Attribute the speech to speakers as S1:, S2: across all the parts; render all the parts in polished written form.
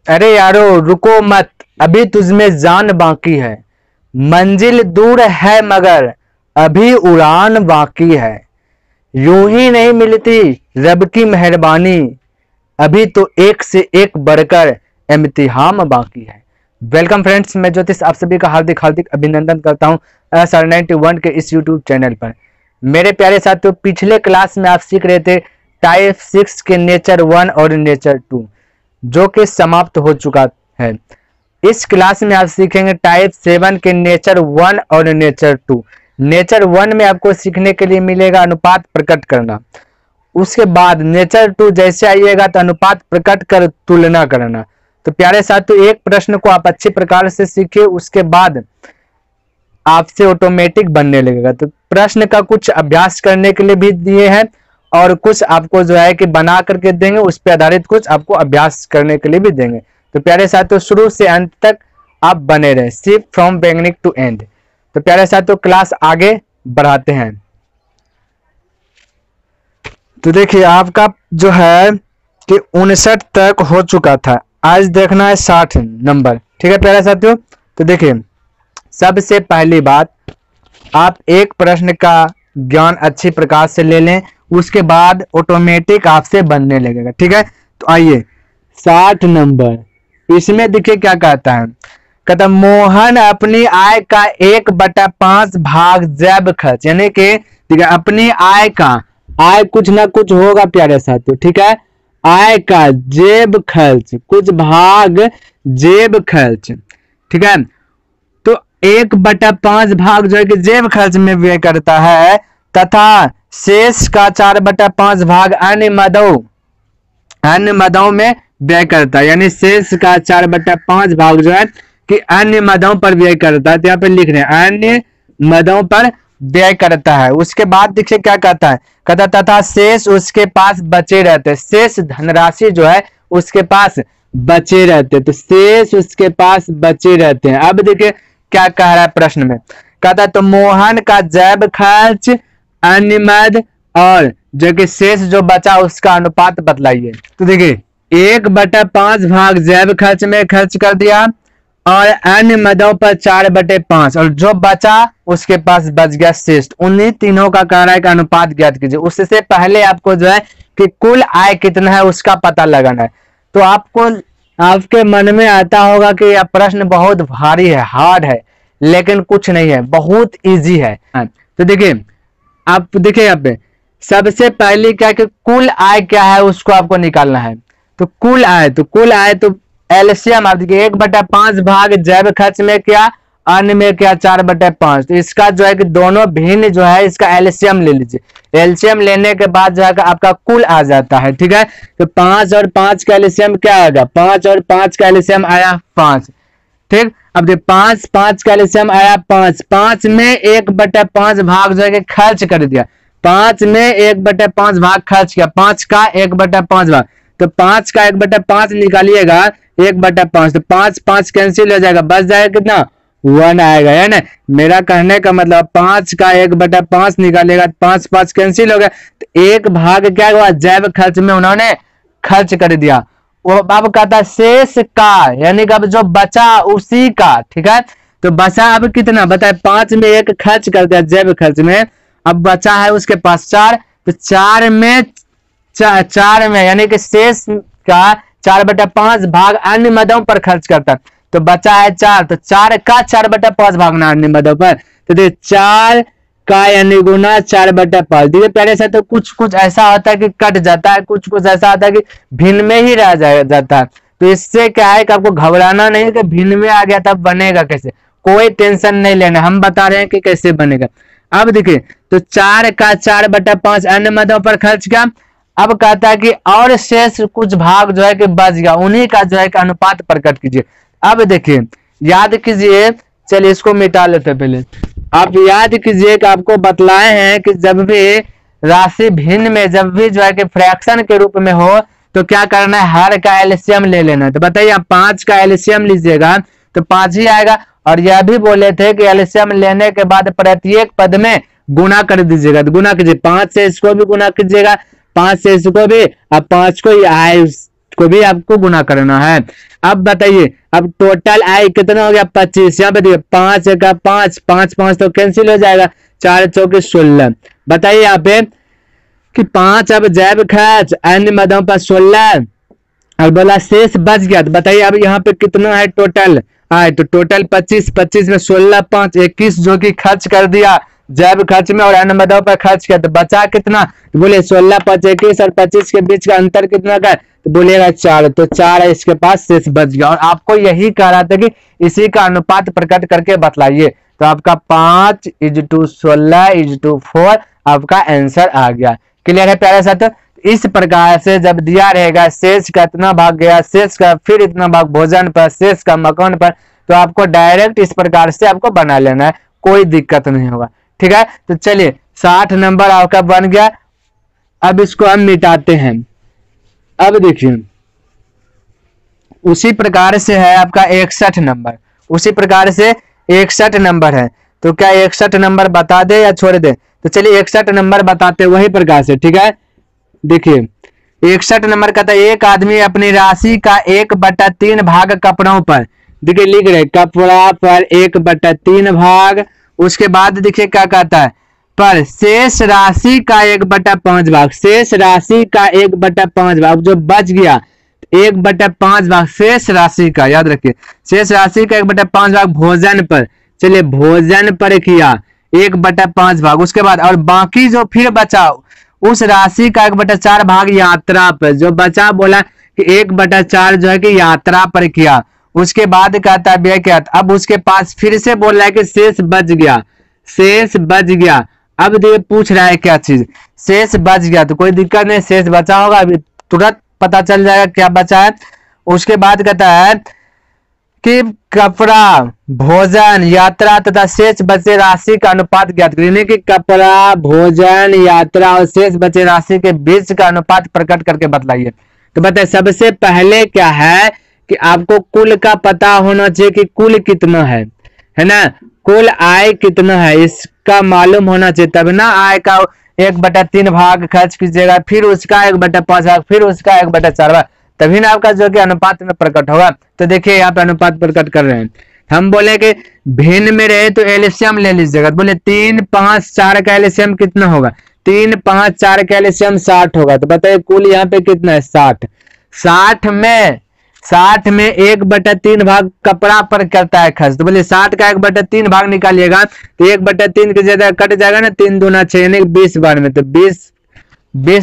S1: अरे यारो रुको मत, अभी तुझमें जान बाकी है। मंजिल दूर है मगर अभी उड़ान बाकी है। यूं ही नहीं मिलती रब की मेहरबानी, अभी तो एक से एक बढ़कर इम्तिहान बाकी है। वेलकम फ्रेंड्स, मैं ज्योतिष आप सभी का हार्दिक हार्दिक अभिनंदन करता हूं SR91 के इस यूट्यूब चैनल पर। मेरे प्यारे साथियों, पिछले क्लास में आप सीख रहे थे टाइप 6 के नेचर 1 और नेचर 2 जो कि समाप्त हो चुका है। इस क्लास में आप सीखेंगे टाइप 7 के नेचर 1 और नेचर 2। नेचर 1 में आपको सीखने के लिए मिलेगा अनुपात प्रकट करना। उसके बाद नेचर 2 जैसे आइएगा तो अनुपात प्रकट कर तुलना करना। तो प्यारे साथियों, एक प्रश्न को आप अच्छी प्रकार से सीखिए, उसके बाद आपसे ऑटोमेटिक बनने लगेगा। तो प्रश्न का कुछ अभ्यास करने के लिए भी दिए हैं और कुछ आपको जो है कि बना करके देंगे, उस पर आधारित कुछ आपको अभ्यास करने के लिए भी देंगे। तो प्यारे साथियों, शुरू से अंत तक आप बने रहे, सिर्फ फ्रॉम बिगिनिंग टू एंड। तो प्यारे साथियों, क्लास आगे बढ़ाते हैं। तो देखिए, आपका जो है कि 59 तक हो चुका था, आज देखना है 60 नंबर। ठीक है प्यारे साथियों, तो देखिए सबसे पहली बात, आप एक प्रश्न का ज्ञान अच्छी प्रकार से ले लें, उसके बाद ऑटोमेटिक आपसे बनने लगेगा। ठीक है, तो आइए 60 नंबर। इसमें देखिए क्या कहता है, कहता मोहन अपनी आय का 1/5 भाग जैब खर्च, यानी कि ठीक है अपनी आय का, आय कुछ ना कुछ होगा प्यारे साथियों। ठीक है, आय का जेब खर्च, कुछ भाग जेब खर्च। ठीक है, तो 1/5 भाग जो है कि जेब खर्च में व्यय करता है, तथा शेष का 4/5 भाग अन्य मदों में व्यय करता है। यानी शेष का 4/5 भाग जो है कि अन्य मदों पर व्यय करता है। तो यहाँ पे लिख रहे हैं अन्य मदों पर व्यय करता है। उसके बाद देखिए क्या कहता है, कहता तथा शेष उसके पास बचे रहते हैं। शेष धनराशि जो है उसके पास बचे रहते, तो शेष उसके पास बचे रहते हैं। अब देखिए क्या कह रहा है प्रश्न में, कहता तो मोहन का जैब खर्च, अन्य मद और जो कि शेष जो बचा उसका अनुपात बतलाइए। तो देखिए 1/5 भाग जैब खर्च में खर्च कर दिया और अन्य मदों पर 4/5, और जो बचा उसके पास बच गया शेष। उन्हीं तीनों का कह रहा है कि अनुपात ज्ञात कीजिए। उससे पहले आपको जो है कि कुल आय कितना है उसका पता लगाना है। तो आपको आपके मन में आता होगा कि यह प्रश्न बहुत भारी है, हार्ड है, लेकिन कुछ नहीं है, बहुत इजी है। तो देखिए आप देखिए यहाँ पे सबसे पहले क्या कि कुल आय क्या है उसको आपको निकालना है। तो कुल आय तो एलसीएम आप देखिए 1/5 भाग जैब खर्च में क्या, अन्य में क्या 4/5। तो इसका जो है कि दोनों भिन्न जो है इसका एलसीएम ले लीजिए। एलसीएम लेने के बाद जो है आपका कुल आ जाता है। ठीक है, तो 5 और 5 का एलसीएम क्या आएगा, 5 और 5 का एलसीएम आया 5। ठीक, अब देखिए 5 का एलसीएम आया 5 में 1/5 भाग जो है कि खर्च कर दिया। 5 में 1/5 भाग खर्च किया, 5 का 1/5 भाग, तो 5 का 1/5 निकालिएगा 1/5, तो 5 कैंसिल हो जाएगा, बच जाएगा कितना 1 आएगा। है ना, मेरा कहने का मतलब 5 का 1/5 निकालेगा, 5 कैंसिल हो गया, तो एक भाग क्या हुआ जैब खर्च में उन्होंने खर्च कर दिया। वो अब कहता है शेष का, यानी कि अब जो बचा उसी का। ठीक है, तो बचा अब कितना बताए, 5 में 1 खर्च कर दिया जैब खर्च में, अब बचा है उसके पास 4, तो 4 में यानी कि शेष का 4/5 भाग अन्य मदों पर खर्च करता, तो बचा है 4, तो 4 का 4/5 भागना अन्य मदों पर, तो देखिए 4 का यानी गुना 4/5। देखिए प्यारे से, तो कुछ ऐसा होता है कि कट जाता है, कुछ ऐसा होता है कि भिन्न में ही रह जाता है। तो इससे क्या है कि आपको घबराना नहीं है कि भिन्न में आ गया तब बनेगा कैसे, कोई टेंशन नहीं लेना, हम बता रहे हैं कि कैसे बनेगा। अब देखिए तो 4 का 4/5 अन्य मदों पर खर्च किया। अब कहता है कि और शेष कुछ भाग जो है कि बच गया, उन्हीं का जो है कि अनुपात प्रकट कीजिए। अब देखिए याद कीजिए, चलिए इसको मिटा लेते पहले। आप याद कीजिए कि आपको बतलाए हैं कि जब भी राशि भिन्न में, जब भी जो है कि फ्रैक्शन के रूप में हो, तो क्या करना है, हर का एलसीएम ले लेना है। तो बताइए आप 5 का एलसीएम लीजिएगा तो 5 ही आएगा, और यह भी बोले थे कि एलसीएम लेने के बाद प्रत्येक पद में गुना कर दीजिएगा। तो गुना कीजिए, 5 से इसको भी गुना कीजिएगा, 5 से इसको भी, अब 5 को ही आए को भी आपको गुना करना है। अब बताइए, अब टोटल आय कितना हो गया 25। यहाँ पे देखिए 5 का 5, 5 5 तो कैंसिल हो जाएगा, 4 चौके 16। बताइए यहाँ पे कि 5 अब जैब खर्च अन्य मदों पर 16 और बोला शेष बच गया। तो बताइए अब यहाँ पे कितना है टोटल आए, तो टोटल 25, 25 में 16 5 21 जो कि खर्च कर दिया जैब खर्च में और अन्य मदों पर खर्च किया। तो बचा कितना, तो बोले 16 5 21 और 25 के बीच का अंतर कितना का, तो बोलेगा 4। तो 4 इसके पास शेष बच गया। और आपको यही कह रहा था कि इसी का अनुपात प्रकट करके बतलाइए। तो आपका 5:16:4 आपका आंसर आ गया। क्लियर है प्यारे साथियों। इस प्रकार से जब दिया रहेगा शेष का इतना भाग गया, शेष का फिर इतना भाग भोजन पर, शेष का मकान पर, तो आपको डायरेक्ट इस प्रकार से आपको बना लेना है, कोई दिक्कत नहीं होगा। ठीक है, तो चलिए 60 नंबर आपका बन गया। अब इसको हम मिटाते हैं। अब देखिए उसी प्रकार से है आपका 61 नंबर, उसी प्रकार से 61 नंबर है। तो क्या 61 नंबर बता दे या छोड़ दे, तो चलिए 61 नंबर बताते वही प्रकार से। ठीक है, देखिए 61 नंबर का था, एक आदमी अपनी राशि का 1/3 भाग कपड़ों पर, देखिए लिख रहे कपड़ा पर 1/3 भाग। उसके बाद देखिए क्या कहता है, पर शेष राशि का 1/5 भाग, शेष राशि का 1/5 भाग जो बच गया 1/5 भाग शेष राशि का, याद रखिए शेष राशि का 1/5 भाग भोजन पर, चलिए भोजन पर किया 1/5 भाग। उसके बाद और बाकी जो फिर बचा उस राशि का 1/4 भाग यात्रा पर, जो बचा बोला कि 1/4 जो है कि यात्रा पर किया। उसके बाद कहता है व्यय क्या, अब उसके पास फिर से बोल रहा है कि शेष बच गया, शेष बच गया। अब देखिए पूछ रहा है क्या चीज, शेष बच गया, तो कोई दिक्कत नहीं, शेष बचा होगा अभी तुरंत पता चल जाएगा क्या बचा है। उसके बाद कहता है कि कपड़ा भोजन यात्रा तथा शेष बचे राशि का अनुपात ज्ञात करें, कि कपड़ा भोजन यात्रा और शेष बचे राशि के बीच का अनुपात प्रकट करके बतलाइए। तो बताइए सबसे पहले क्या है कि आपको कुल का पता होना चाहिए कि कुल कितना है ना, कुल आय कितना है इसका मालूम होना चाहिए, तब ना आय का 1/3 भाग खर्च कीजिएगा, फिर उसका 1/5 भाग, फिर उसका 1/4 भाग, तभी ना आपका जो कि अनुपात में प्रकट होगा। तो देखिए यहाँ पे अनुपात प्रकट कर रहे हैं हम, बोले कि भिन्न में रहे तो एलसीएम ले लीजिएगा। बोले 3 5 4 का एलसीएम कितना होगा, 3 5 4 का एलसीएम 60 होगा। तो बताइए कुल यहाँ पे कितना है 60, 60 में 1/3 भाग कपड़ा पर करता है खर्च। तो बोले 60 का 1/3 भाग निकालिएगा तो 1/3 की जगह कट जाएगा ना, 3 दूना 6 यानी 20 बार में, तो 20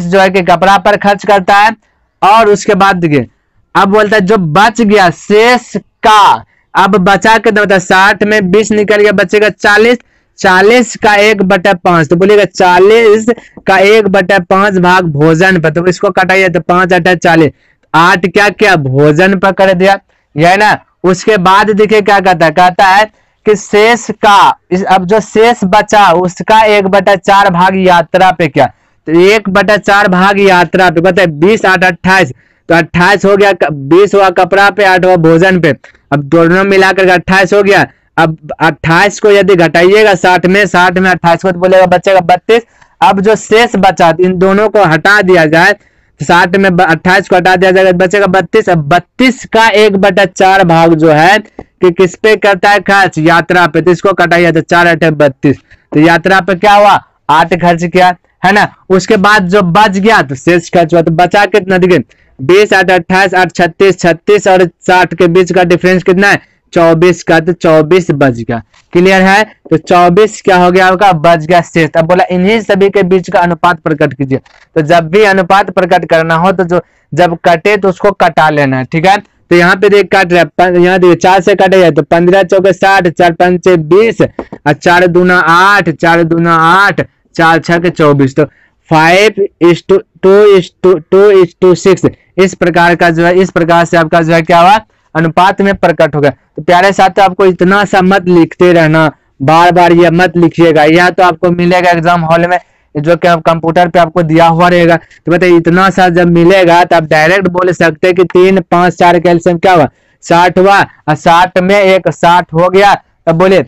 S1: जो है कि कपड़ा पर खर्च करता है। और उसके बाद देखिए अब बोलता है जो बच गया शेष का, अब बचा के दो 60 में 20 निकल गया, बचेगा 40, 40 का 1/5, तो बोलिएगा 40 का 1/5 भाग भोजन पर, तो इसको कटाइए तो 5 8 40, 8 क्या क्या भोजन पर कर दिया, यह ना। उसके बाद देखिए क्या कहता है कि शेष का अब जो शेष बचा उसका 1/4 भाग यात्रा पे क्या, तो 1/4 भाग यात्रा पे, बताए 20 8 28, तो 28 हो गया, 20 हुआ कपड़ा पे 8 हुआ भोजन पे, अब दोनों मिलाकर 28 हो गया। अब 28 को यदि घटाइएगा 60 में 28 को तो बोलेगा बचेगा 32। अब जो शेष बचा इन दोनों को हटा दिया जाए, 60 में 28 को हटा दिया जाएगा बचेगा 32। अब 32 का 1/4 भाग जो है कि किस पे करता है खर्च, यात्रा पे, तो इसको कटाइए तो 4 8 32, तो यात्रा पे क्या हुआ 8 खर्च किया है ना। उसके बाद जो बच गया तो शेष खर्च हुआ, तो बचा कितना देखिए 20 8 28 8 36, 36 और 60 के बीच का डिफरेंस कितना है 24 का, तो 24 बच गया। क्लियर है, तो 24 क्या हो गया आपका बच गया शेष। अब बोला इन्हीं सभी के बीच का अनुपात प्रकट कीजिए। तो जब भी अनुपात प्रकट करना हो तो जो जब कटे तो उसको कटा लेना है। ठीक है, तो यहाँ पे देख काट रहा है, यहाँ देखिए 4 से कटे जाए तो 15 चौके 60, 4 5 20 और 4 दूना 8, 4 दूना 8, 4 6 के 24, तो 5:2:6 इस प्रकार का जो है, इस प्रकार से आपका जो है क्या हुआ अनुपात में प्रकट हो गया। तो प्यारे साथियों आपको इतना सा मत लिखते रहना, बार बार ये मत लिखिएगा, यह तो आपको मिलेगा एग्जाम हॉल में जो कि कंप्यूटर पे आपको दिया हुआ रहेगा। तो बताइए इतना सा जब मिलेगा तो आप डायरेक्ट बोल सकते हैं कि 3 5 4 कैल्शियम क्या हुआ 60 हुआ, और 60 में एक 60 हो गया, तब बोले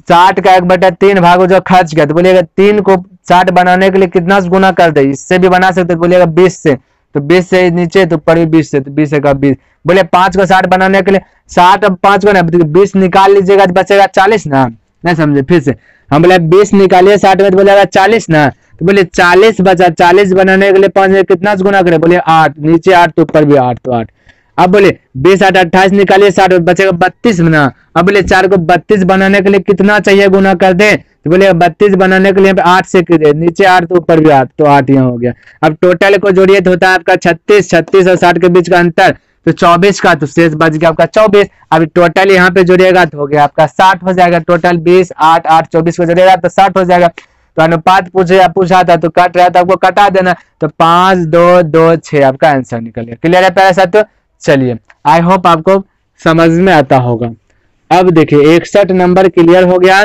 S1: 60 का 1/3 भाग जो खर्च गया, तो बोलिएगा 3 को 60 बनाने के लिए कितना से गुना कर दे, इससे भी बना सकते बोलिएगा 20 से, तो 20 से नीचे तो ऊपर भी 20 से, तो 20 का 20। बोले 5 को 60 बनाने के लिए 60 अब 5 को ना 20 निकाल लीजिएगा तो बचेगा 40 ना। नहीं समझे, फिर से हम बोले 20 निकालिए 60 में तो बोलेगा 40 ना। तो बोले 40 बचा, 40 बनाने के लिए 5 में कितना से गुना करें, बोले 8, नीचे 8 तो ऊपर भी 8 तो 8। अब बोले 20 8 28 निकालिए 60 बचेगा 32 ना। अब बोले 4 को 32 बनाने के लिए कितना चाहिए गुना कर दे, तो बोले 32 बनाने के लिए 8 से नीचे 8 तो ऊपर भी 8 तो 8 यहाँ हो गया। अब टोटल को जोड़िए तो होता है आपका 36, 36 और 60 के बीच का अंतर तो 24 का, तो शेष बच गया आपका 24। अब टोटल यहाँ पे जोड़िएगा तो हो गया आपका 60 हो जाएगा। टोटल 20 8 8 24 को जोड़िएगा तो 60 हो जाएगा। तो अनुपात पूछा था तो कट रहा था, आपको कटा देना, तो 5 2 2 6 आपका आंसर निकल गया। क्लियर है प्यारे साथियों। चलिए आई होप आपको समझ में आता होगा। अब देखिए 61 नंबर क्लियर हो गया।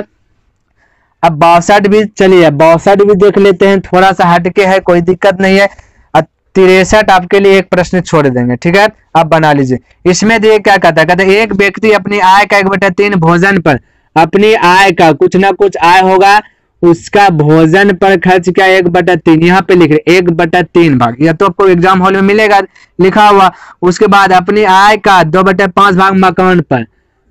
S1: अब 62 भी, चलिए 62 भी देख लेते हैं, थोड़ा सा हटके है, कोई दिक्कत नहीं है। 63 आपके लिए एक प्रश्न छोड़ देंगे, ठीक है। अब बना लीजिए। इसमें देखिए क्या कहता है, कहता है एक व्यक्ति अपनी आय का 1/3 भोजन पर, अपनी आय का कुछ ना कुछ आय होगा उसका भोजन पर खर्च क्या 1/3, यहाँ पे लिख रहे 1/3 भाग, या तो आपको एग्जाम हॉल में मिलेगा लिखा हुआ। उसके बाद अपनी आय का 2/5 भाग मकान पर,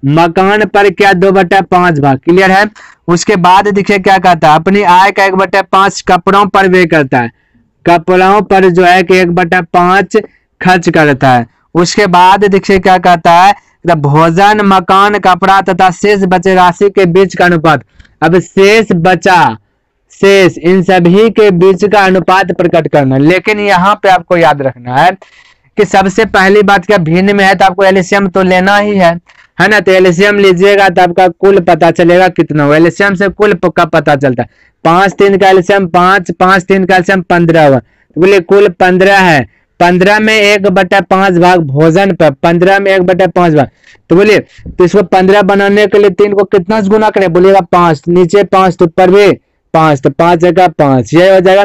S1: मकान पर क्या 2/5 भाग। क्लियर है। उसके बाद देखिए क्या कहता है, अपनी आय का 1/5 कपड़ों पर व्यय करता है, कपड़ों पर जो है कि 1/5 खर्च करता है। उसके बाद देखिए क्या कहता है, भोजन मकान कपड़ा तथा शेष बचे राशि के बीच का अनुपात। अब शेष बचा शेष इन सभी के बीच का अनुपात प्रकट करना। लेकिन यहाँ पे आपको याद रखना है कि सबसे पहली बात क्या, भिन्न में है तो आपको एलसीएम तो लेना ही है ना। तो एलसीएम लीजिएगा तो आपका कुल पता चलेगा कितना हुआ। एलसीएम से कुल का पता चलता है। 5 3 का एलसीएम 5, 5 3 का एलसीएम 15 हुआ, तो बोलिए कुल 15 है। 15 में 1/5 भाग भोजन पर, 15 में 1/5 भाग, तो बोलिए तो इसको 15 बनाने के लिए 3 को कितना से गुना करें, बोलिएगा 5, नीचे 5 तो ऊपर भी 5, तो 5 जगह 5 ये हो जाएगा।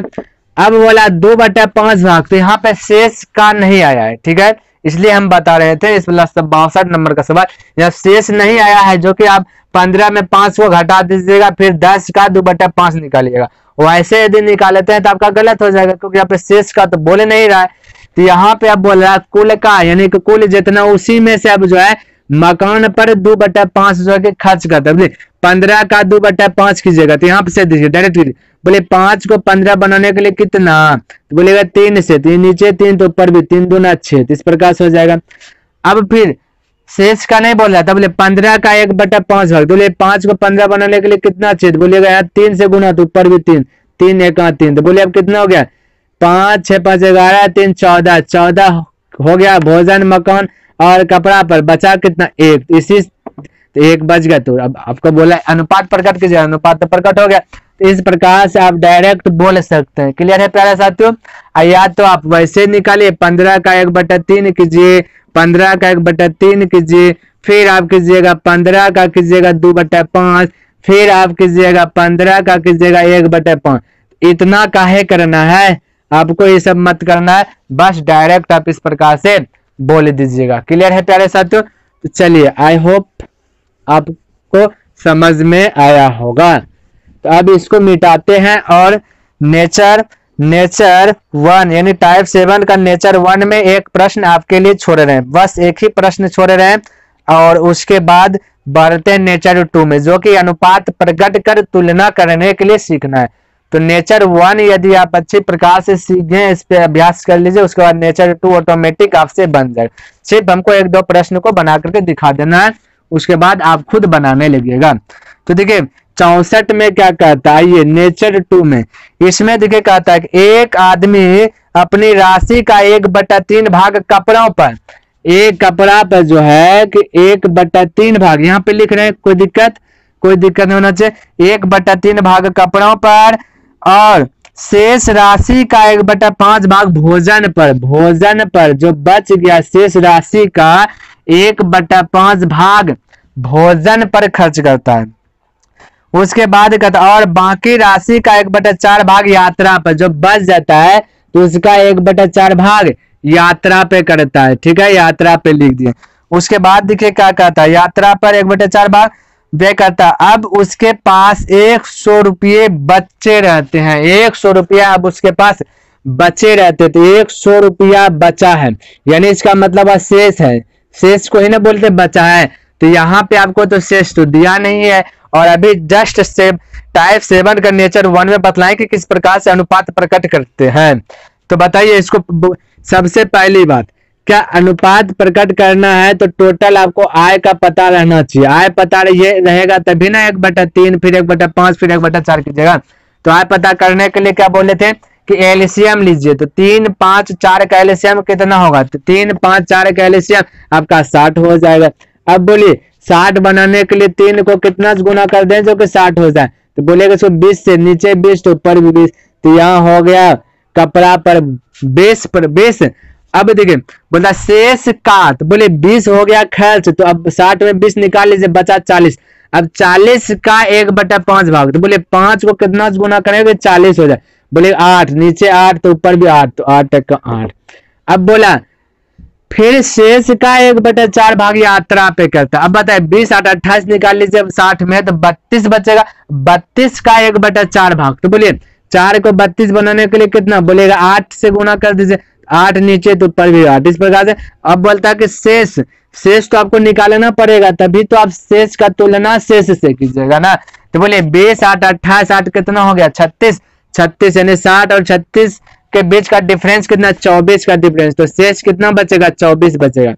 S1: अब बोला 2/5 भाग, तो यहाँ पे शेष का नहीं आया है, ठीक है, इसलिए हम बता रहे थे इस 62 नंबर का सवाल यहाँ शेष नहीं आया है, जो कि आप 15 में 5 को घटा दीजिएगा फिर 10 का 2/5 निकालिएगा। वैसे यदि निकालते हैं तो आपका गलत हो जाएगा, क्योंकि यहाँ पे शेष का तो बोले नहीं रहा है। तो यहाँ पे आप बोल रहा है कुल का, यानी कि कुल जितना उसी में से अब जो है मकान पर 2/5 जो है खर्च करता है। बोले 15 का 2/5 कीजिएगा, तो यहाँ से दीजिए डायरेक्ट कीजिए। बोले 5 को 15 बनाने के लिए कितना, तो बोलेगा 3 से, 3 नीचे 3 तो ऊपर भी 3 दूना 6, तो इस प्रकार से हो जाएगा। अब फिर शेष का नहीं बोल रहा था, बोले 15 का 1/5 भाग, बोले 5 को 15 बनाने के लिए कितना चाहिए, बोलेगा यहाँ 3 से गुना तो ऊपर भी 3, 3 1 3, तो बोले अब कितना हो गया 5 6 5 11 3 14, 14 हो गया भोजन मकान और कपड़ा पर, बचा कितना 1, इसी तो 1 बच गया। तो अब आपको बोला अनुपात प्रकट कीजिए, अनुपात तो प्रकट हो गया। तो इस प्रकार से आप डायरेक्ट बोल सकते हैं। क्लियर है प्यारे साथियों। या तो आप वैसे निकालिए 15 का 1/3 कीजिए, 15 का 1/3 कीजिए, फिर आप कीजिएगा 15 का कीजिएगा 2/5, फिर आप कीजिएगा 15 का कीजिएगा 1/5। इतना काहे करना है, आपको ये सब मत करना है, बस डायरेक्ट आप इस प्रकार से बोल दीजिएगा। क्लियर है प्यारे साथियों। तो चलिए आई होप आपको समझ में आया होगा। तो अब इसको मिटाते हैं और नेचर 1 यानी टाइप 7 का नेचर 1 में एक प्रश्न आपके लिए छोड़ रहे हैं, बस एक ही प्रश्न छोड़ रहे हैं। और उसके बाद बढ़ते हैं नेचर 2 में, जो कि अनुपात प्रकट कर तुलना करने के लिए सीखना है। तो नेचर 1 यदि आप अच्छी प्रकार से सीखें, इस पे अभ्यास कर लीजिए, उसके बाद नेचर 2 ऑटोमेटिक आपसे बन जाएगा। सिर्फ हमको 1-2 प्रश्न को बना करके दिखा देना है, उसके बाद आप खुद बनाने लगिएगा। तो देखिए 64 में क्या कहता है, ये नेचर 2 में इसमें देखिए कहता है कि एक आदमी अपनी राशि का 1/3 भाग कपड़ों पर, एक कपड़ा पर जो है कि 1/3 भाग यहाँ पे लिख रहे हैं, कोई दिक्कत नहीं होना चाहिए। 1/3 भाग कपड़ों पर और शेष राशि का 1/5 भाग भोजन पर, भोजन पर जो बच गया शेष राशि का 1/5 भाग भोजन पर खर्च करता है। उसके बाद कहता और बाकी राशि का 1/4 भाग यात्रा पर, जो बच जाता है तो उसका 1/4 भाग यात्रा पे करता है। ठीक है, यात्रा पे लिख दिए। उसके बाद देखिए क्या कहता है, यात्रा पर 1/4 भाग व्यय करता है। अब उसके पास 100 रुपये बच्चे रहते हैं, 100 रुपया अब उसके पास बचे रहते, तो 100 रुपया बचा है, यानी इसका मतलब शेष है, शेष को ही ना बोलते बचा है। तो यहाँ पे आपको तो शेष तो दिया नहीं है, और अभी जस्ट से टाइप 7 का नेचर 1 में बतलाएं कि किस प्रकार से अनुपात प्रकट करते हैं। तो बताइए इसको, सबसे पहली बात, क्या अनुपात प्रकट करना है तो टोटल आपको आय का पता रहना चाहिए। आय पता ये रहेगा तभी ना 1/3 फिर 1/5 फिर 1/4 कीजिएगा। तो आय पता करने के लिए क्या बोले थे कि एलसीएम लीजिए, तो 3, 5, 4 का एलसीएम कितना होगा, तो 3, 5, 4 का एलसीएम आपका 60 हो जाएगा। अब बोलिए 60 बनाने के लिए 3 को कितना गुना कर दें जो कि 60 हो जाए, तो बोलेगा इसको 20 से नीचे 20 तो ऊपर भी 20, तो यहाँ हो गया कपड़ा पर 20 पर 20। अब देखिए बोला शेष का, तो बोले 20 हो गया खर्च, तो अब 60 में 20 निकाल लीजिए बचा 40। अब 40 का 1/5 भाग, तो बोले 5 को कितना गुना करेंगे 40 हो जाए, बोले 8, नीचे 8 तो ऊपर भी 8, तो 8 का 8। अब बोला फिर शेष का 1/4 भाग यात्रा पे करता है। अब बताए 20, 8, 28 निकाल लीजिए 60 में तो 32 बचेगा, 32 का 1/4 भाग, तो बोलिए 4 को 32 बनाने के लिए कितना बोलेगा 8 से गुना कर दीजिए, 8 नीचे तो ऊपर भी 8, इस प्रकार से। अब बोलता है कि शेष, शेष तो आपको निकालना पड़ेगा, तभी तो आप शेष का तुलना शेष से कीजिएगा ना। तो बोले 20, 8, 28, 8 कितना हो गया 36, 36 यानी 60 और 36 के बीच का डिफरेंस कितना 24 का डिफरेंस, तो शेष कितना बचेगा 24 बचेगा।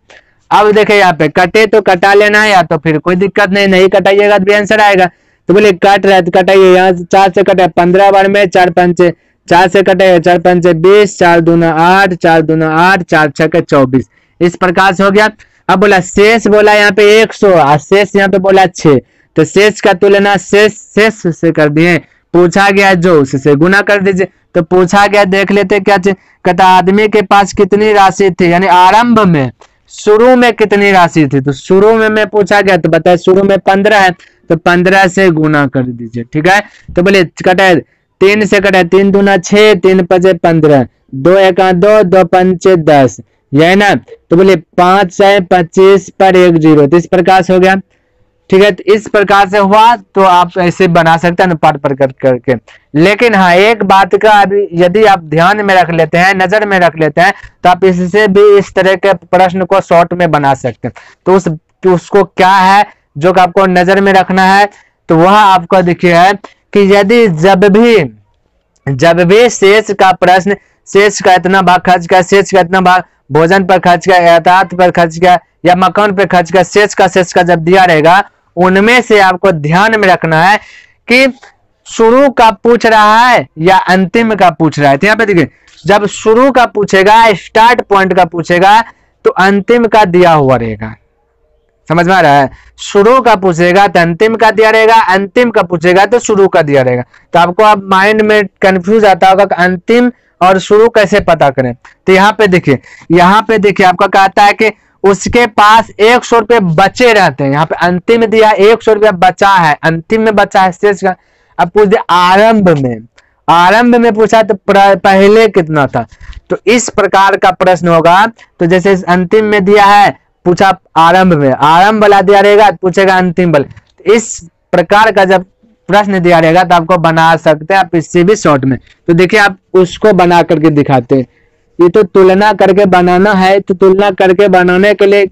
S1: अब देखिए यहाँ पे कटे तो कटा लेना है, या तो फिर कोई दिक्कत नहीं, नहीं कटाइएगा तो भी आंसर आएगा। तो बोले कट रहा है तो कटाइए, यहाँ 4 से कटे 15 बार में 4 पंचे 4 से कटेगा 4 पंचे 20, 4 दूना 8, 4 दूना 8, 4 छके 24, इस प्रकार से हो गया। अब बोला शेष बोला यहाँ पे 100 और शेष यहाँ पे बोला 6, तो शेष का तुलना शेष से कर दिए, पूछा गया जो उससे गुना कर दीजिए। तो पूछा गया देख लेते क्या कहता आदमी के पास कितनी राशि थी, यानी आरंभ में शुरू में कितनी राशि थी, तो शुरू में मैं पूछा गया तो बताए शुरू में 15 है, तो 15 से गुना कर दीजिए, ठीक है। तो बोले कटाए 3 से कटाए 3 दूना 6, 3 पचे 15, 2 एका 2, 2 पंचे 10, यही ना। तो बोले 5 से 25 पर 1 0, तो इस प्रकार से हो गया, ठीक है। तो इस प्रकार से हुआ, तो आप ऐसे बना सकते हैं अनुपात प्रकट करके। लेकिन हाँ एक बात का अभी यदि आप ध्यान में रख लेते हैं, नजर में रख लेते हैं, तो आप इससे भी इस तरह के प्रश्न को शॉर्ट में बना सकते हैं। तो उसको क्या है जो कि आपको नजर में रखना है, तो वह आपको देखिए है कि यदि जब भी शेष का प्रश्न, शेष का इतना भाग खर्च का, शेष का इतना भाग भोजन पर खर्च का, यातायात पर खर्च का या मकान पर खर्च का, शेष का जब दिया रहेगा, उनमें से आपको ध्यान में रखना है कि शुरू का पूछ रहा है या अंतिम का पूछ रहा है। तो यहाँ पे देखिए जब शुरू का पूछेगा, स्टार्ट पॉइंट का पूछेगा, तो अंतिम का दिया हुआ रहेगा, समझ में आ रहा है। शुरू का पूछेगा तो अंतिम का दिया रहेगा, अंतिम का पूछेगा तो शुरू का दिया रहेगा। तो आपको अब माइंड में कंफ्यूज आता होगा कि अंतिम और शुरू कैसे पता करें। तो यहाँ पे देखिए आपका कहता है कि उसके पास 100 रुपये बचे रहते हैं, यहाँ पे अंतिम दिया 100 रुपया बचा है, अंतिम में बचा है शेष का। अब पूछ दे आरंभ में पूछा तो पहले कितना था, तो इस प्रकार का प्रश्न होगा। तो जैसे अंतिम में दिया है, पूछा आरंभ में, आरंभ वाला दिया रहेगा, पूछेगा अंतिम वाला। तो इस प्रकार का जब प्रश्न दिया रहेगा तो आपको बना सकते हैं आप इससे भी शॉर्ट में। तो देखिए आप उसको बना करके दिखाते हैं, ये तो तुलना करके बनाना है, तो तुलना करके बनाने के लिए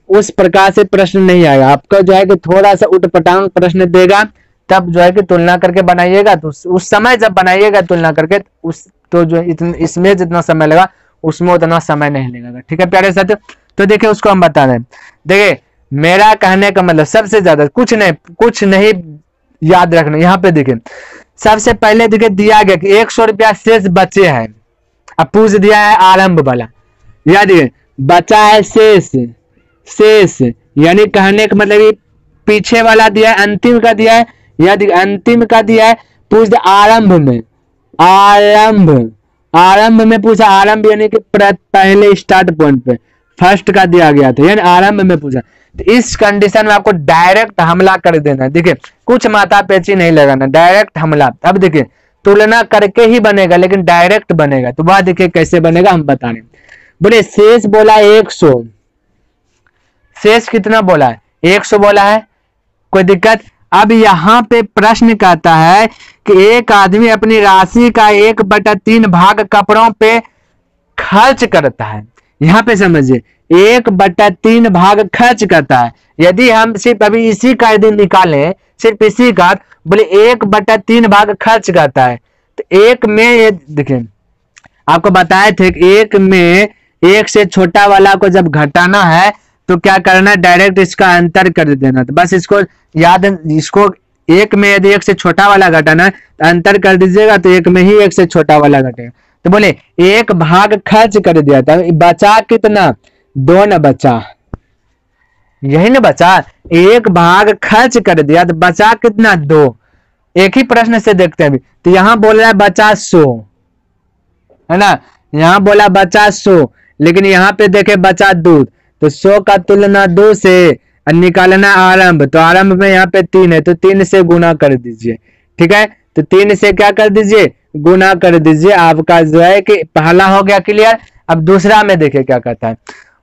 S1: उस प्रकार से प्रश्न नहीं आएगा आपका, जो है कि थोड़ा सा उटपटांग प्रश्न देगा, तब जो है कि तुलना करके बनाइएगा। तो उस समय जब बनाइएगा तुलना करके, तो जो इसमें जितना समय लगा उसमें उतना समय नहीं लगेगा, ठीक है प्यारे साथियों। तो देखिए उसको हम बता रहे हैं, देखिए मेरा कहने का मतलब सबसे ज्यादा कुछ नहीं याद रखना। यहाँ पे देखिए सबसे पहले देखिए दिया गया कि 100 रुपया शेष बचे हैं, अब पूछ दिया है आरंभ वाला, याद देखिए बचा है शेष यानी कहने का मतलब पीछे वाला दिया है, अंतिम का दिया है, याद अंतिम का दिया है, पूछ दिया आरंभ में पूछा, आरंभ यानी कि पहले स्टार्ट पॉइंट पे फर्स्ट का दिया गया था, यानी आरंभ में पूछा। तो इस कंडीशन में आपको डायरेक्ट हमला कर देना, देखिए कुछ माथा पेची नहीं लगाना, डायरेक्ट हमला। अब देखिए तुलना करके ही बनेगा लेकिन डायरेक्ट बनेगा, तो वह देखिए कैसे बनेगा हम बता रहे हैं। बोले शेष बोला 100, शेष कितना बोला है 100 बोला है, कोई दिक्कत। अब यहाँ पे प्रश्न कहता है कि एक आदमी अपनी राशि का 1/3 भाग कपड़ों पे खर्च करता है। यहाँ पे समझिए 1/3 भाग खर्च करता है। यदि हम सिर्फ अभी इसी का यदि निकालें, सिर्फ इसी का, बोले 1/3 भाग खर्च करता है, तो एक में ये देखिए आपको बताए थे कि एक में एक से छोटा वाला को जब घटाना है तो क्या करना है, डायरेक्ट इसका अंतर कर देना। तो बस इसको याद, इसको एक में यदि एक से छोटा वाला घटाना है तो अंतर कर दीजिएगा, तो एक में ही एक से छोटा वाला घटेगा। तो बोले एक भाग खर्च कर दिया था, बचा कितना, 2 न बचा, यही ना बचा, एक भाग खर्च कर दिया तो बचा कितना, 2। एक ही प्रश्न से देखते हैं। तो यहां बोल रहा है बचा 100, है ना, यहां बोला बचा 100, लेकिन यहाँ पे देखे बचा दूध, तो 100 का तुलना 2 से निकालना आरंभ, तो आरंभ में यहाँ पे 3 है, तो 3 से गुना कर दीजिए। ठीक है, तो 3 से क्या कर दीजिए, गुना कर दीजिए। आपका जो है कि पहला हो गया क्लियर। अब दूसरा में देखिए क्या कहता है,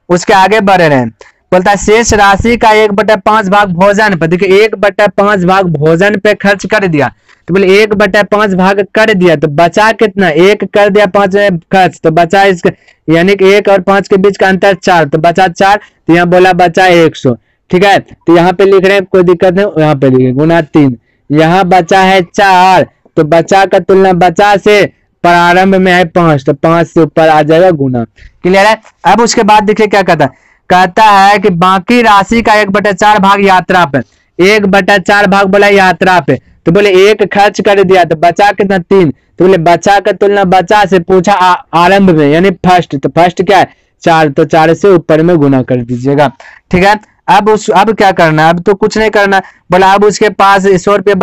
S1: उसके आगे बढ़ रहे हैं। बोलता है शेष राशि का 1/5 भाग भोजन पर, देखिए 1/5 भाग भोजन पे खर्च कर दिया, तो बोले 1/5 भाग कर दिया तो बचा कितना, 1 कर दिया 5 में खर्च, तो बचा इसका, यानी कि 1 और 5 के बीच का अंतर 4, तो बचा 4, तो यहाँ बोला बचा 100। ठीक है, तो यहाँ पे लिख रहे हैं, कोई दिक्कत नहीं, यहाँ पे लिखे गुना 3, यहाँ बचा है 4, तो बचा का तुलना बचा से प्रारंभ में है 5, तो 5 से ऊपर आ जाएगा गुना। क्लियर है। अब उसके बाद देखिए क्या कहता है, कहता है कि बाकी राशि का 1/4 भाग यात्रा पे, 1/4 भाग बोला यात्रा पे, तो बोले 1 खर्च कर दिया तो बचा कितना, 3, तो बोले बचा का तुलना बचा से पूछा आरंभ में, यानी फर्स्ट, तो फर्स्ट क्या है 4, तो 4 से ऊपर में गुना कर दीजिएगा। ठीक है, अब क्या करना है, अब तो कुछ नहीं करना, बोला अब उसके पास 100 रुपये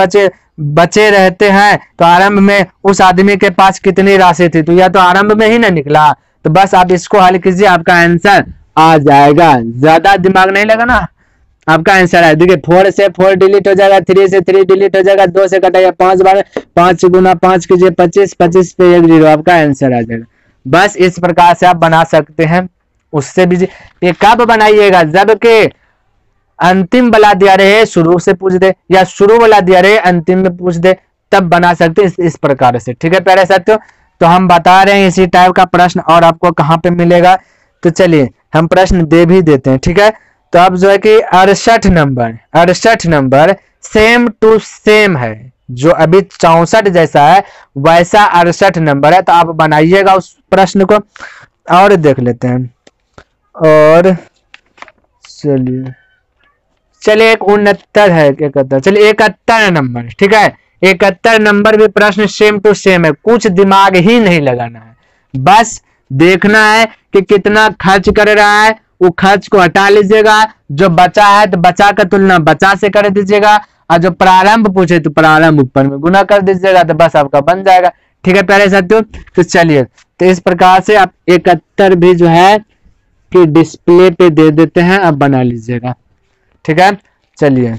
S1: बचे रहते हैं, तो आरंभ में उस आदमी के पास कितनी राशि थी, तो या तो आरंभ में ही ना निकला, तो बस आप इसको हल कीजिए, आपका आंसर आ जाएगा। ज्यादा दिमाग नहीं लगा ना, आपका आंसर है। देखिए 4 से 4 डिलीट हो जाएगा, 3 से 3 डिलीट हो जाएगा, 2 से कटेगा 5 बार, 5 गुना 5 कीजिए 25, 25 पे 1 0, आपका आंसर आ जाएगा। बस इस प्रकार से आप बना सकते हैं। उससे भी ये कब बनाइएगा, जबकि अंतिम वाला दिया रहे शुरू से पूछ दे, या शुरू वाला दिया रहे अंतिम में पूछ दे, तब बना सकते हैं इस प्रकार से। ठीक है प्यारे साथियों, तो हम बता रहे हैं इसी टाइप का प्रश्न और आपको कहाँ पे मिलेगा, तो चलिए हम प्रश्न दे भी देते हैं। ठीक है, तो अब जो है कि 68 नंबर सेम टू सेम है, जो अभी 64 जैसा है वैसा 68 नंबर है, तो आप बनाइएगा उस प्रश्न को। और देख लेते हैं, और चलिए एक 69 है, क्या कहता है, चलिए 71 नंबर। ठीक है, 71 नंबर भी प्रश्न सेम टू सेम है, कुछ दिमाग ही नहीं लगाना है, बस देखना है कि कितना खर्च कर रहा है, वो खर्च को हटा लीजिएगा, जो बचा है तो बचा का तुलना बचा से कर दीजिएगा, और जो प्रारंभ पूछे तो प्रारंभ ऊपर में गुना कर दीजिएगा, तो बस आपका बन जाएगा। ठीक है प्यारे साथियों, तो चलिए, तो इस प्रकार से आप 71 भी जो है कि डिस्प्ले पे दे देते हैं, आप बना लीजिएगा। ठीक है, चलिए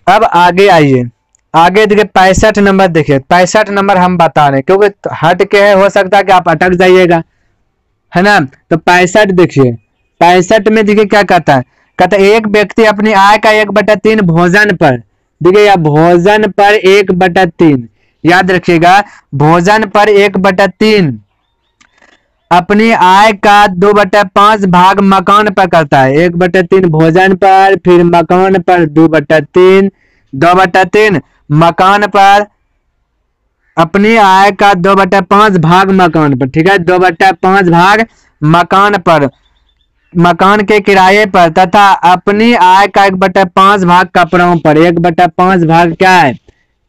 S1: अब आगे आइए, आगे देखिए 65 नंबर, देखिए 65 नंबर हम बता रहे हैं क्योंकि हट के है, हो सकता है कि आप अटक जाइएगा, है ना। तो 65 देखिए, 65 में देखिए क्या कहता है, कहता है एक व्यक्ति अपनी आय का 1/3 भोजन पर, देखिए या भोजन पर 1/3, याद रखिएगा भोजन पर 1/3, अपनी आय का 2/5 भाग मकान पर करता है। 1/3 भोजन पर, फिर मकान पर 2/3, 2/3 मकान पर, अपनी आय का 2/5 भाग मकान पर। ठीक है, 2/5 भाग मकान पर, मकान के किराए पर, तथा अपनी आय का 1/5 भाग कपड़ों पर। 1/5 भाग क्या है,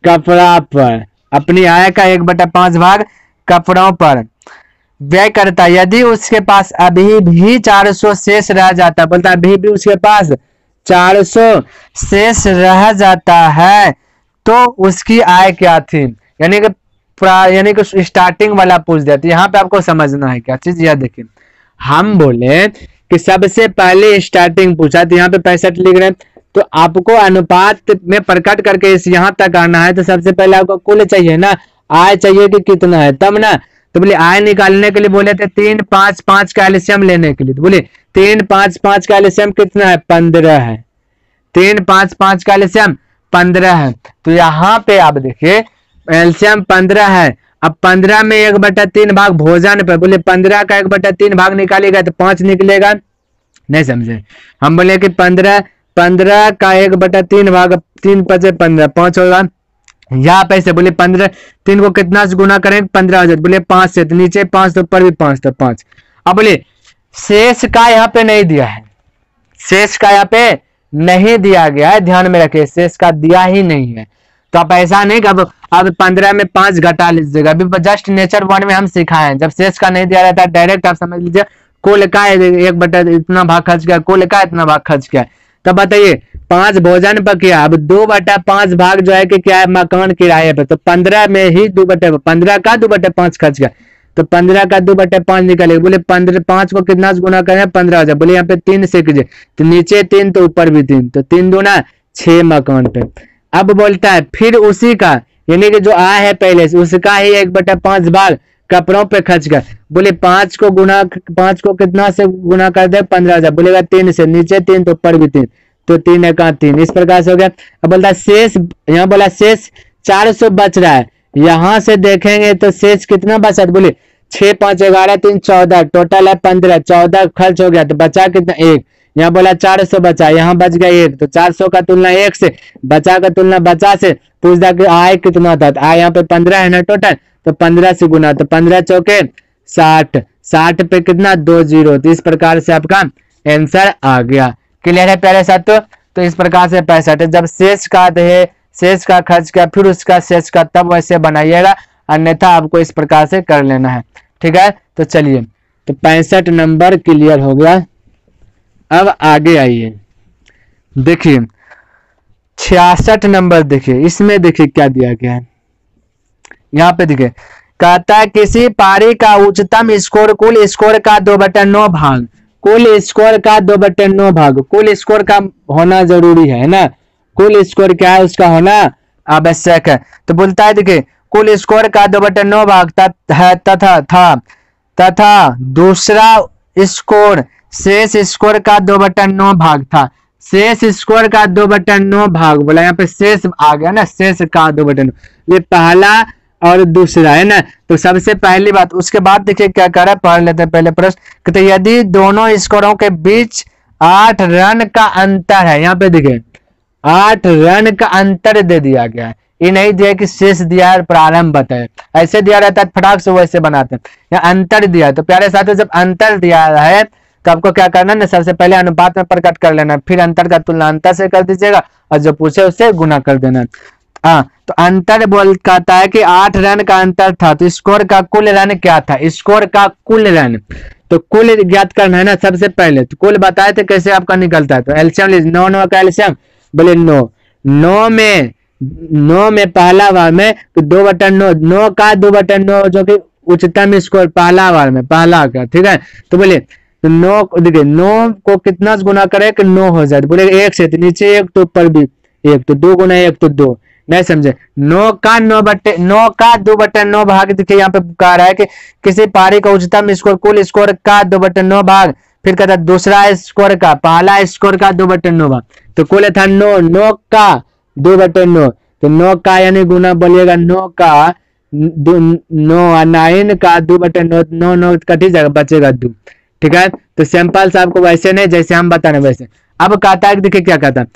S1: कपड़ा पर, अपनी आय का 1/5 भाग कपड़ों पर व्यय करता है। यदि उसके पास अभी भी 400 शेष रह जाता, बोलता अभी भी उसके पास 400 शेष रह जाता है, तो उसकी आय क्या थी, यानी कि स्टार्टिंग वाला पूछ दिया। तो यहाँ पे आपको समझना है क्या चीज, यह देखिए हम बोले कि सबसे पहले स्टार्टिंग पूछा, तो यहाँ पे 65 लिख रहे हैं, तो आपको अनुपात में प्रकट करके इस यहाँ तक आना है, तो सबसे पहले आपको कुल चाहिए ना, आय चाहिए कि कितना है, तब ना। तो बोले आय निकालने के लिए बोले थे 3, 5, 5 का एलसीएम लेने के लिए, तो बोले 3, 5, 5 का एलसीएम कितना है, 15 है। 3, 5, 5 का एलसीएम 15 है। तो यहाँ पे आप देखिए एलसीएम 15 है। अब 15 में 1/3 भाग भोजन पे, बोले 15 का 1/3 भाग निकालेगा तो 5 निकलेगा। नहीं समझे, हम बोले कि 15 का 1/3 भाग 3 × 5 = 15, 5 होगा। यहाँ पे से बोले 15 3 को कितना से गुना करेंगे 15 हो जाए, बोले 5 से, तो नीचे 5 तो ऊपर भी 5 तो 5। अब बोले शेष का यहाँ पे नहीं दिया है, शेष का यहाँ पे नहीं दिया गया है, ध्यान में रखिए शेष का दिया ही नहीं है। तो आप ऐसा नहीं कि अब 15 में 5 घटा लीजिएगा, अभी जस्ट नेचर 1 में हम सिखाए हैं, जब शेष का नहीं दिया रहता है डायरेक्ट आप समझ लीजिए कुल का 1/, इतना भाग खर्च किया, कुल का इतना भाग खर्च किया। तब बताइए 5 भोजन पर किया, अब 2/5 भाग जो है कि क्या है मकान किराए पे, तो 15 में ही 15 का 2/5 खर्च किया, तो 15 का 2/5 निकलेगा। बोले 5 को कितना से गुना करें 15 हो जाए, बोले यहाँ पे 3 से कीजिए, तो नीचे 3 तो ऊपर भी 3, तो 3 दूना 6 मकान पे। अब बोलता है फिर उसी का यानी कि जो आया है पहले से उसका ही 1/5 भाग कपड़ों पे खर्च कर, बोले 5 को कितना से गुना कर दे 15 हो जाए, बोलेगा 3 से, नीचे 3 तो ऊपर भी 3, तो 3 × 3 इस प्रकार से हो गया। अब बोलता है शेष, यहाँ बोला शेष 400 बच रहा है, यहां से देखेंगे तो शेष कितना बचा, बोले 6 5 11 3 14, टोटल है 15, 14 खर्च हो गया तो बचा कितना 1, यहाँ बोला 400 बचा, यहाँ बच गया 1, तो 400 का तुलना 1 से, बचा का तुलना बचा से, पूछता कि आय कितना था, आय यहाँ पे 15 है ना टोटल, तो 15 से गुना, तो 15 चौके 60, 60 पे कितना 2 0, तो इस प्रकार से आपका आंसर आ गया। क्लियर है प्यारे साथियों, तो इस प्रकार से 65 जब शेष का है, शेष का खर्च किया फिर उसका शेष का, तब वैसे बनाइएगा, अन्यथा आपको इस प्रकार से कर लेना है। ठीक है, तो चलिए, तो 65 नंबर क्लियर हो गया। अब आगे आइए, देखिए 66 नंबर, देखिए इसमें देखिए क्या दिया गया है। यहाँ पे देखिए कहता है किसी पारी का उच्चतम स्कोर कुल स्कोर का 2/9 भाग, कुल स्कोर का 2/9 भाग, कुल स्कोर का होना जरूरी है ना, कुल स्कोर क्या है उसका होना आवश्यक है। तो बोलता है देखिए कुल स्कोर का 2/9 भाग तथा दूसरा स्कोर शेष स्कोर का 2/9 भाग था, शेष स्कोर का 2/9 भाग बोला, यहाँ पे शेष आ गया ना, शेष का 2/9, ये पहला और दूसरा है ना। तो सबसे पहली बात, उसके बाद देखिए क्या कर रहा है, पढ़ लेते हैं पहले प्रश्न, कहते यदि दोनों स्कोरों के बीच 8 रन का अंतर है, यहाँ पे देखिए 8 रन का अंतर दे दिया गया है, ये नहीं दिया कि शेष दिया है प्रारंभ बताए, ऐसे दिया रहता है फटाक से वैसे बनाते हैं, यहाँ अंतर दिया है। तो प्यारे साथियों जब अंतर दिया है तो आपको क्या करना है, सबसे पहले अनुपात में प्रकट कर लेना, फिर अंतर का तुलना अंतर से कर दीजिएगा और जो पूछे उससे गुना कर देना। हाँ, तो अंतर बोल कहता है कि 8 रन का अंतर था, तो स्कोर का कुल रन क्या था, स्कोर का कुल रन, तो कुल ज्ञात करना है ना सबसे पहले, तो कुल बताए थे कैसे आपका निकलता है, तो एलसीएम 9 का एलसीएम, बोले 9 में पहला बार में 2/9, 9 का 2/9 जो कि उच्चतम स्कोर पहला बार में पहला का, ठीक है। तो बोले 9 देखिए 9 को कितना से गुना करे कि 9 हो जाए, बोले 1 से, तो नीचे 1 तो ऊपर भी 1, तो 2 × 1 तो 2, नहीं समझे। 9 का 2/9 भाग, देखिए यहाँ पे कह रहा है कि किसी पारी का उच्चतम स्कोर कुल स्कोर का 2/9 भाग, फिर कहता है दूसरा स्कोर का पहला स्कोर का 2/9 भाग, तो कुल था 9 का 2/9, तो 9 का यानी गुना बोलिएगा 9 का 9 का 2/9, 9 कटी जाएगा बचेगा 2, ठीक है। तो सिंपल से आपको वैसे नहीं जैसे हम बता रहे वैसे। अब कहता है देखिए क्या कहता है,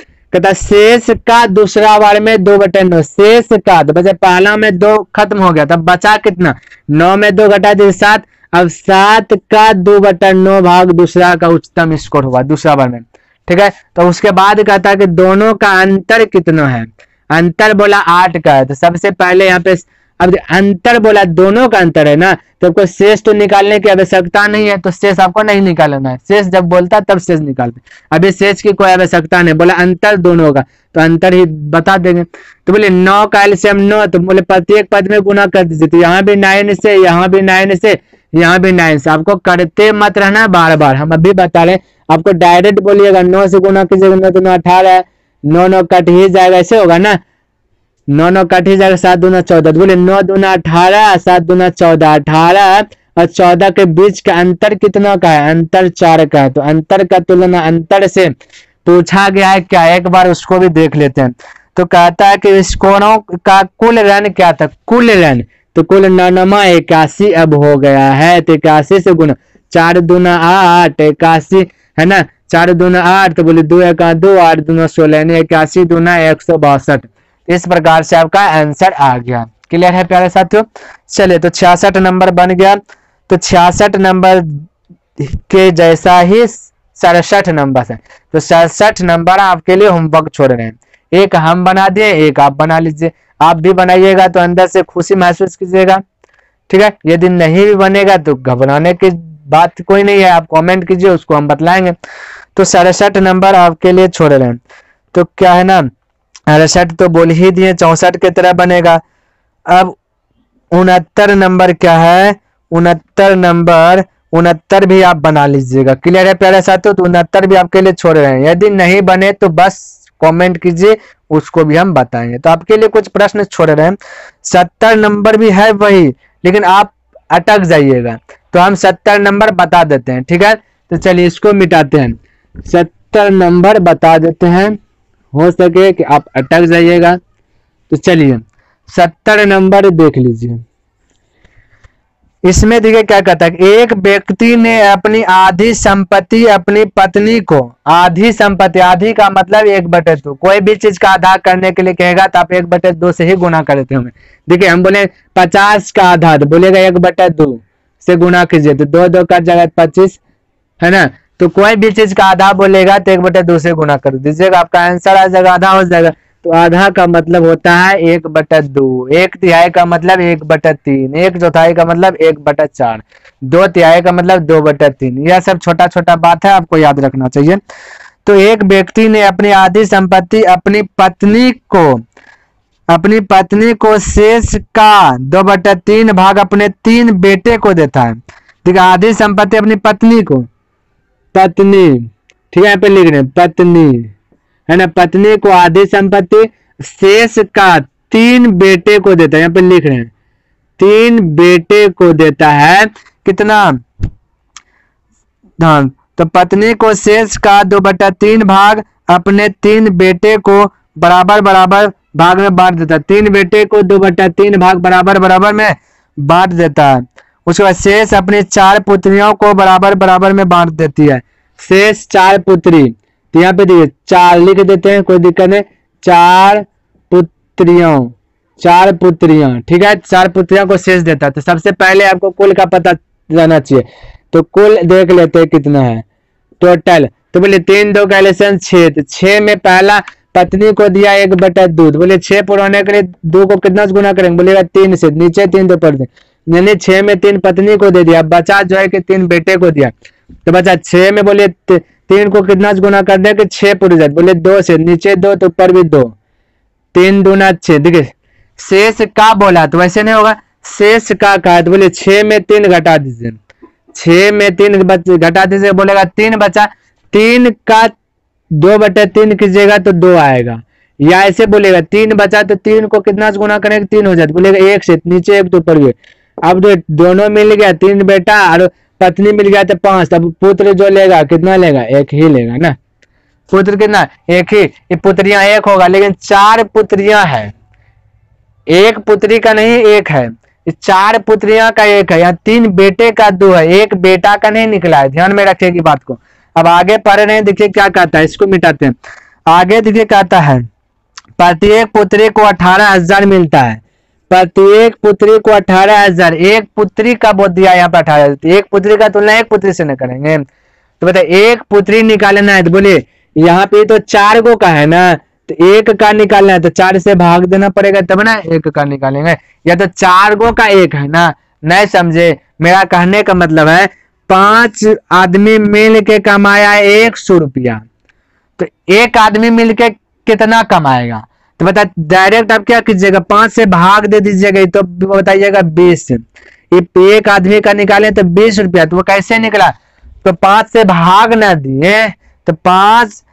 S1: शेष का दूसरा बार में 2/9, शेष का तो बचा पहला में 2 खत्म हो गया, तब बचा कितना 9 में 2 घटा दे 7, अब 7 का 2/9 भाग दूसरा का उच्चतम स्कोर हुआ दूसरा बार में, ठीक है। तो उसके बाद कहता है कि दोनों का अंतर कितना है, अंतर बोला 8 का है, तो सबसे पहले यहाँ पे अब अंतर बोला दोनों का अंतर है ना, तो आपको शेष तो निकालने की आवश्यकता नहीं है, तो शेष आपको नहीं निकालना है, शेष जब बोलता तब शेष निकालते, अभी शेष की कोई आवश्यकता नहीं, बोला अंतर दोनों का, तो अंतर ही बता देंगे। तो बोले 9 का एलसीएम 9, तो बोले प्रत्येक पद में गुना कर दीजिए, तो यहाँ भी 9 से, यहाँ भी 9 से, यहाँ भी 9 से, आपको करते मत रहना बार बार, हम अभी बता रहे आपको डायरेक्ट बोलिएगा 9 से गुना कीजिएगा, 9 तो 18, 9 कट ही जाएगा, ऐसे होगा ना, 9 कट ही जाएगा, 7 दूना 14, बोले 9 दूना 18, 7 दूना 14, 18 और 14 के बीच का अंतर कितना का है, अंतर 4 का है, तो अंतर का तुलना अंतर से पूछा गया है क्या, एक बार उसको भी देख लेते हैं। तो कहता है कि स्कोरों का कुल रन क्या था, कुल रन, तो कुल 81 अब हो गया है, तो 81 से गुना, 4 दूना 8, 81 है ना, 4 दूना 8, तो बोले 2 1 2, 8 दूना 16, यानी 81 दूना 162। इस प्रकार से आपका आंसर आ गया। क्लियर है प्यारे साथियों। चलिए तो 66 नंबर बन गया। तो 66 नंबर के जैसा ही 67 नंबर है, तो 67 नंबर आपके लिए होमवर्क छोड़ रहे हैं। एक हम बना दिए, एक आप बना लीजिए। आप भी बनाइएगा तो अंदर से खुशी महसूस कीजिएगा, ठीक है। यदि नहीं भी बनेगा तो घबराने की बात कोई नहीं है, आप कमेंट कीजिए, उसको हम बतलाएंगे। तो 67 नंबर आपके लिए छोड़ रहे हैं। तो क्या है ना, 68 तो बोल ही दिए, 64 की तरह बनेगा। अब 69 नंबर क्या है, 69 नंबर, 69 भी आप बना लीजिएगा। क्लियर है प्यारे साथियों। तो 69 भी आपके लिए छोड़ रहे हैं। यदि नहीं बने तो बस कमेंट कीजिए, उसको भी हम बताएंगे। तो आपके लिए कुछ प्रश्न छोड़ रहे हैं। 70 नंबर भी है वही, लेकिन आप अटक जाइएगा, तो हम 70 नंबर बता देते हैं, ठीक है। तो चलिए इसको मिटाते हैं, 70 नंबर बता देते हैं, हो सके कि आप अटक जाइएगा। तो चलिए 70 नंबर देख लीजिए। इसमें देखिए क्या कहता है, एक व्यक्ति ने अपनी आधी संपत्ति अपनी पत्नी को, आधी संपत्ति, आधी का मतलब 1/2, कोई भी चीज का आधा करने के लिए कहेगा तो आप 1/2 से ही गुना करते होंगे। देखिए हम बोले 50 का आधा, तो बोलेगा 1/2 से गुना कीजिए, तो 2 2 का जगह 25 है ना। तो कोई भी चीज का आधा बोलेगा तो 1/2 से गुना कर दीजिएगा, आपका आंसर आ जाएगा, आधा हो जाएगा। तो आधा का मतलब होता है 1/2, 1/3 का मतलब 1/3, 1/4 का मतलब 1/4, 2/3 का मतलब 2/3। यह सब छोटा छोटा बात है, आपको याद रखना चाहिए। तो एक व्यक्ति ने अपनी आधी संपत्ति अपनी पत्नी को शेष का 2/3 भाग अपने 3 बेटे को देता है। ठीक है, आधी संपत्ति अपनी पत्नी को, पत्नी, ठीक है, यहाँ पे लिख रहे हैं पत्नी, है ना, पत्नी को आधी संपत्ति, शेष का 3 बेटे को देता है, यहाँ पे लिख रहे हैं 3 बेटे को देता है। कितना, हाँ, तो पत्नी को शेष का 2/3 भाग अपने 3 बेटे को बराबर बराबर भाग में बांट देता है। 3 बेटे को 2/3 भाग बराबर बराबर में बांट देता है। उसके बाद शेष अपनी 4 पुत्रियों को बराबर बराबर में बांट देती है। शेष 4 पुत्री, तो यहाँ पे देखिए 4 लिख देते हैं, कोई दिक्कत नहीं। 4 पुत्रियां, ठीक है, 4 पुत्रियों को शेष देता है। तो सबसे पहले आपको कुल का पता जाना चाहिए, तो कुल देख लेते हैं कितना है टोटल। तो बोले 3 2 कैलकुलेशन 6, तो 6 में पहला पत्नी को दिया 1/2, तो बोले 6 पुराने के लिए 2 को कितना से गुना करेंगे, बोलेगा 3 से, नीचे 3 2 पढ़ दें, यानी 6 में 3 पत्नी को दे दिया, बचा जो है कि 3 बेटे को दिया। तो बचा 6 में बोले 3 को कितना से गुना कर दे कि 6 पूरी जाए, बोले 2 से, नीचे 2 तो ऊपर भी 2, 3 दूना 6। देखिए शेष का बोला तो वैसे नहीं होगा, शेष का कहा तो बोले 6 में 3 घटा दीजिए, 6 में 3 घटा दीजिए, बोलेगा 3 बचा, 3 का 2/3 कीजिएगा तो 2 आएगा, या ऐसे बोलेगा 3 बचा तो 3 को कितना से गुना करेंगे 3 हो जाए, बोलेगा 1 से, नीचे 1 तो ऊपर भी। अब जो दोनों मिल गया, 3 बेटा और पत्नी मिल गया तो 5, तब पुत्र जो लेगा कितना लेगा, 1 ही लेगा ना, पुत्र कितना 1 ही, ये पुत्रियां 1 होगा, लेकिन 4 पुत्रियां है, 1 पुत्री का नहीं 1 है, 4 पुत्रियां का 1 है, यहाँ 3 बेटे का 2 है, 1 बेटा का नहीं निकला है, ध्यान में रखिएगी बात को। अब आगे पढ़ रहे हैं, देखिए क्या कहता है, इसको मिटाते हैं। आगे देखिए कहता है प्रत्येक पुत्री को 18,000 मिलता है, प्रत्येक पुत्री को 18,000, एक पुत्री का बोल दिया यहाँ पर 18,000, एक पुत्री का तुलना एक पुत्री से न करेंगे, तो बताइए एक पुत्री निकालना है, तो बोलिए यहाँ पे तो 4 गो का है ना, तो 1 का निकालना है तो 4 से भाग देना पड़ेगा तब ना 1 का निकालेंगे, या तो 4 गो का 1 है ना, नहीं समझे, मेरा कहने का मतलब है 5 आदमी मिल के कमाया 100 रुपया, तो एक आदमी मिलके कितना कमाएगा, तो बता डायरेक्ट आप क्या कीजिएगा 5 से भाग दे दीजिएगा, तो बताइएगा 20, ये एक आदमी का निकाले तो 20 रुपया, तो वो कैसे निकला, तो 5 से भाग ना दिए, तो 5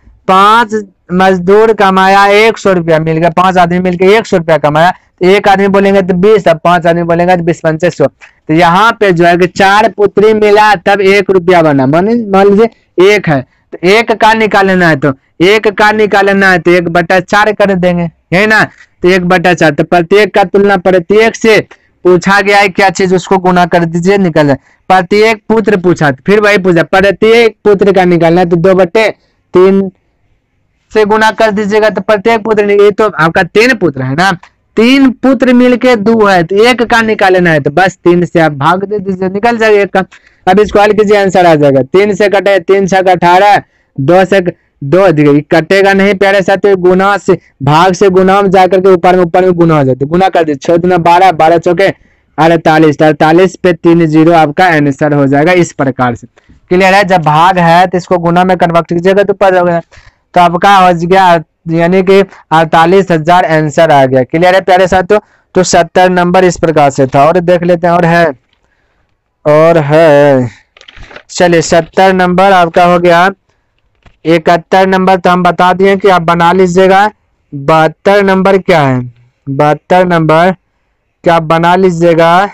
S1: मजदूर कमाया 100 रुपया मिल गया, 5 आदमी मिलकर 100 रुपया कमाया, तो एक आदमी बोलेंगे तो 20, अब 5 आदमी बोलेंगे तो 20 5 100, तो यहाँ पे जो है कि 4 पुत्री मिला तब 1 रुपया बना, मान लीजिए 1 है तो 1 का निकालना है, तो 1 का निकालना है तो 1/4 कर देंगे, है ना। तो 1/4, तो प्रत्येक का तुलना प्रत्येक से पूछा गया है क्या चीज, उसको गुना कर दीजिए, निकल जाए। प्रत्येक पुत्र पूछा, फिर वही पूछा, प्रत्येक पुत्र का निकालना है तो 2/3 से गुना कर दीजिएगा, तो प्रत्येक पुत्र, ये तो आपका 3 पुत्र है ना, 3 पुत्र मिलके 2 है, तो 1 का निकालना है, तो बस 3 से आप भाग दे दीजिए, निकल जाएगा 1 का। अब इसको हल कीजिए, आंसर आ जाएगा। 3 से कटे 3 6 18, 2 से 2 कटेगा नहीं प्यारे साथियों, गुना से भाग से गुना में जाकर के ऊपर में गुना हो जाते, गुना कर दीजिए। 6 दूना 12, 12 चौके 48, 48 पे 3 0 आपका आंसर हो जाएगा। इस प्रकार से क्लियर है। जब भाग है तो इसको गुना में कन्वर्ट कीजिएगा तो पता होगा, तो आपका हो गया यानी कि 48,000 आंसर आ गया। क्लियर है प्यारे साथियों। तो 70 नंबर इस प्रकार से था। और देख लेते हैं, और है चलिए 70 नंबर आपका हो गया। 71 नंबर तो हम बता दिए कि आप बना लीजिएगा। 72 नंबर क्या है, 72 नंबर क्या आप बना लीजिएगा।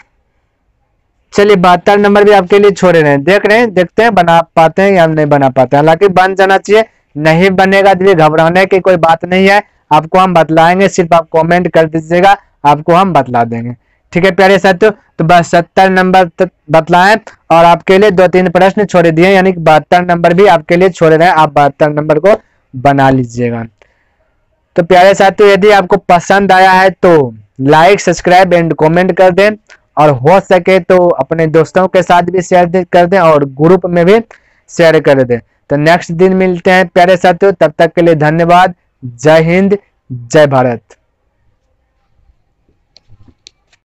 S1: चलिए 72 नंबर भी आपके लिए छोड़े रहे, देख रहे हैं, देखते हैं बना पाते हैं या नहीं बना पाते हैं। हालांकि बन जाना चाहिए, नहीं बनेगा तो घबराने की कोई बात नहीं है, आपको हम बतलाएंगे, सिर्फ आप कमेंट कर दीजिएगा, आपको हम बतला देंगे। ठीक है प्यारे साथियों। तो बस 70 नंबर तक बतलाएं और आपके लिए 2-3 प्रश्न छोड़ दिए, यानी कि 72 नंबर भी आपके लिए छोड़ रहे हैं, आप 72 नंबर को बना लीजिएगा। तो प्यारे साथियों, यदि आपको पसंद आया है तो लाइक, सब्सक्राइब एंड कमेंट कर दें, और हो सके तो अपने दोस्तों के साथ भी शेयर कर दें और ग्रुप में भी शेयर कर दें। तो नेक्स्ट दिन मिलते हैं प्यारे साथियों, तब तक के लिए धन्यवाद। जय हिंद, जय भारत।